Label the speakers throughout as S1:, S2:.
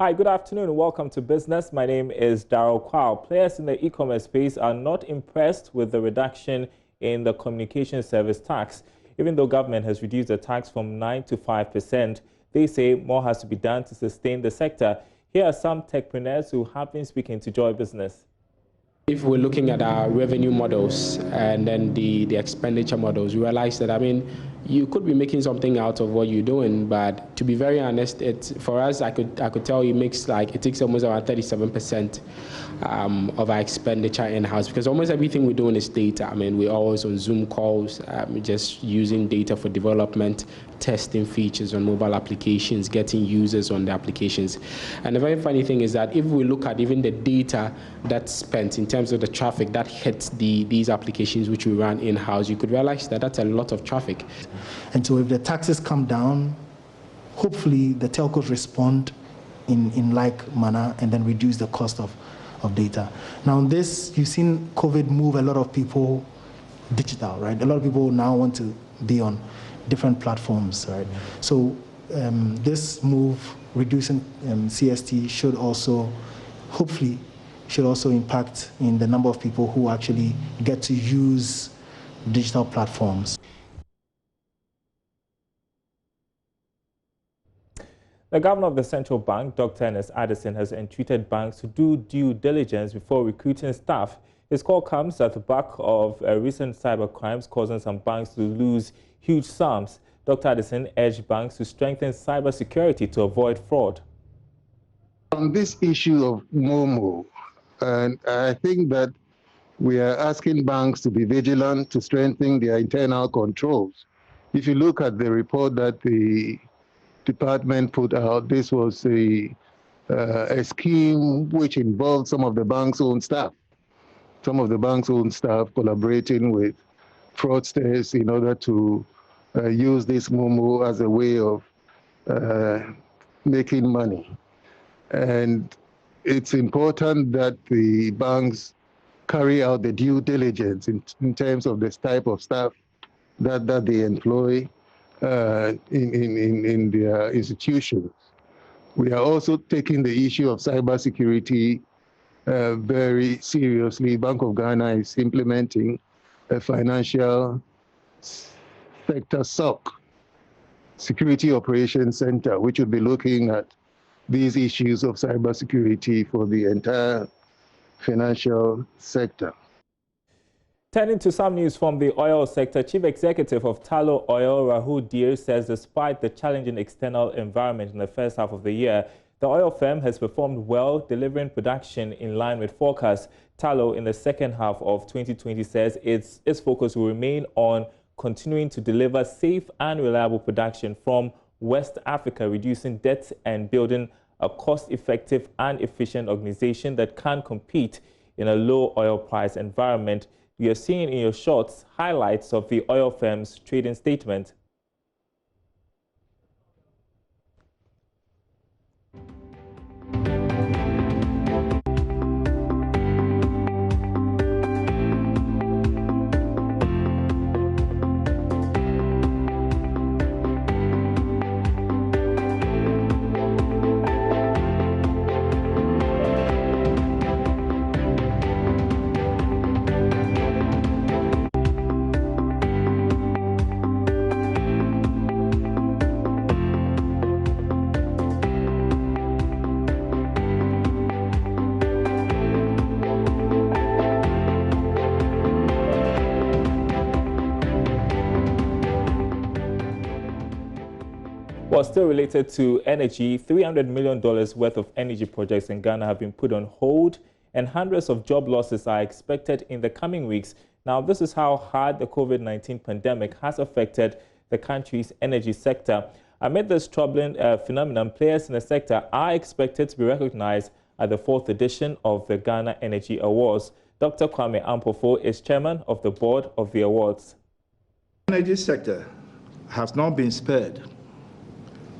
S1: Hi, good afternoon and welcome to Business. My name is Darryl Kwao. Players in the e-commerce space are not impressed with the reduction in the communication service tax. Even though government has reduced the tax from 9 to 5%, they say more has to be done to sustain the sector. Here are some techpreneurs who have been speaking to Joy Business.
S2: If we're looking at our revenue models and then the expenditure models, we realize that, you could be making something out of what you're doing, but to be very honest, for us, I could tell you it takes almost about 37% of our expenditure in-house, because almost everything we're doing is data. We're always on Zoom calls, just using data for development, testing features on mobile applications, getting users on the applications. And the very funny thing is that if we look at even the data that's spent in terms of the traffic that hits these applications which we run in-house, you could realize that that's a lot of traffic.
S3: And so if the taxes come down, hopefully the telcos respond in like manner and then reduce the cost of data. Now this, you've seen COVID move a lot of people digital, right? A lot of people now want to be on different platforms, right? So this move, reducing CST, should also, hopefully, impact in the number of people who actually get to use digital platforms.
S1: The governor of the central bank, Dr. Ernest Addison, has entreated banks to do due diligence before recruiting staff. His call comes at the back of recent cyber crimes causing some banks to lose huge sums. Dr. Addison urged banks to strengthen cybersecurity to avoid fraud.
S4: On this issue of Momo, and I think that we are asking banks to be vigilant to strengthen their internal controls. If you look at the report that the department put out, this was a scheme which involved some of the bank's own staff. Some of the bank's own staff collaborating with fraudsters in order to use this Momo as a way of making money. And it's important that the banks carry out the due diligence in terms of this type of staff that they employ in their institutions. We are also taking the issue of cybersecurity very seriously. Bank of Ghana is implementing a financial sector SOC, Security Operations Center, which will be looking at these issues of cybersecurity for the entire financial sector.
S1: Turning to some news from the oil sector, Chief Executive of Tullow Oil, Rahul Deer, says despite the challenging external environment in the first half of the year, the oil firm has performed well, delivering production in line with forecasts. Tullow, in the second half of 2020, says its focus will remain on continuing to deliver safe and reliable production from West Africa, reducing debt and building a cost-effective and efficient organization that can compete in a low oil price environment. You are seeing in your shots highlights of the oil firm's trading statement. Well, still related to energy, $300 million worth of energy projects in Ghana have been put on hold, and hundreds of job losses are expected in the coming weeks. Now, this is how hard the COVID-19 pandemic has affected the country's energy sector. Amid this troubling phenomenon, players in the sector are expected to be recognized at the 4th edition of the Ghana Energy Awards. Dr. Kwame Ampofo is chairman of the board of the awards.
S5: The energy sector has not been spared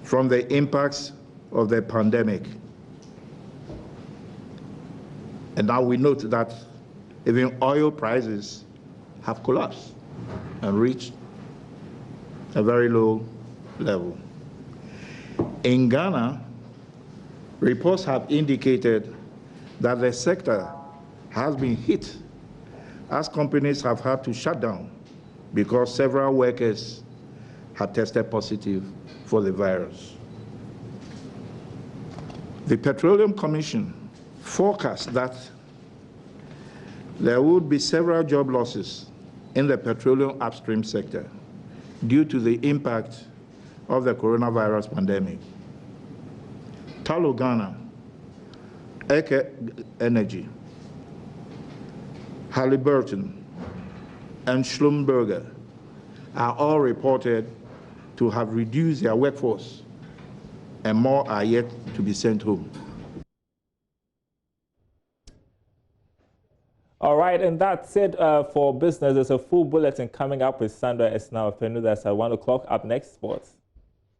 S5: from the impacts of the pandemic. And now we note that even oil prices have collapsed and reached a very low level. In Ghana, Reports have indicated that the sector has been hit as companies have had to shut down because several workers had tested positive for the virus. The Petroleum Commission forecast that there would be several job losses in the petroleum upstream sector due to the impact of the coronavirus pandemic. Tullow, Ghana, Eke Energy, Halliburton, and Schlumberger are all reported to have reduced their workforce, and more are yet to be sent home.
S1: All right, and that's it for business. There's a full bulletin coming up with Sandra Esnao Penu. That's at 1 o'clock. Up next, sports.